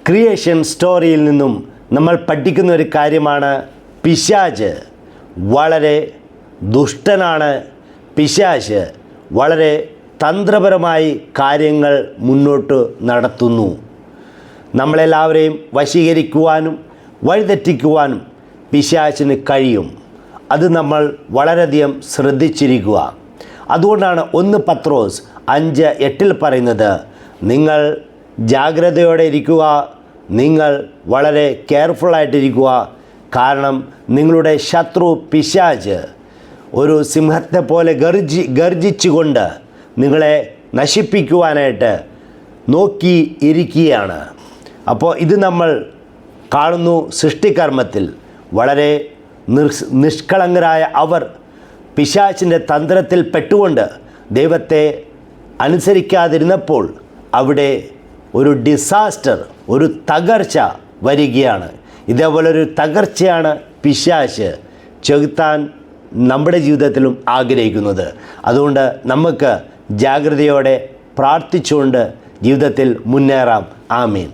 Creation സ്റ്റോറിയിൽ നിന്നും നമ്മൾ പഠിക്കുന്ന ഒരു കാര്യമാണ്, പിശാച് വളരെ ദുഷ്ടനാണ്. പിശാച് വളരെ തന്ത്രപരമായി കാര്യങ്ങൾ മുന്നോട്ട് നടത്തുന്നു. നമ്മളെല്ലാവരെയും വശീകരിക്കുവാനും വഴിതെറ്റിക്കുവാനും പിശാചിന് കഴിയും. അത് നമ്മൾ വളരെയധികം ശ്രദ്ധിച്ചിരിക്കുക. അതുകൊണ്ടാണ് 1 പത്രോസ് 5:8 പറയുന്നത്, നിങ്ങൾ ജാഗ്രതയോടെ ഇരിക്കുക, നിങ്ങൾ വളരെ കെയർഫുള്ളായിട്ടിരിക്കുക. കാരണം നിങ്ങളുടെ ശത്രു പിശാച് ഒരു സിംഹത്തെ പോലെ ഗർജിച്ചുകൊണ്ട് നിങ്ങളെ നശിപ്പിക്കുവാനായിട്ട് നോക്കി ഇരിക്കുകയാണ്. അപ്പോൾ ഇത് നമ്മൾ കാണുന്നു. സൃഷ്ടികർമ്മത്തിൽ വളരെ നിഷ്കളങ്കരായ അവർ പിശാചിൻ്റെ തന്ത്രത്തിൽ പെട്ടുകൊണ്ട് ദൈവത്തെ അനുസരിക്കാതിരുന്നപ്പോൾ അവിടെ ഒരു ഡിസാസ്റ്റർ, ഒരു തകർച്ച വരികയാണ്. ഇതേപോലൊരു തകർച്ചയാണ് പിശാച് ചെലുത്താൻ നമ്മുടെ ജീവിതത്തിലും ആഗ്രഹിക്കുന്നത്. അതുകൊണ്ട് നമുക്ക് ജാഗ്രതയോടെ പ്രാർത്ഥിച്ചുകൊണ്ട് ജീവിതത്തിൽ മുന്നേറാം. ആമീൻ.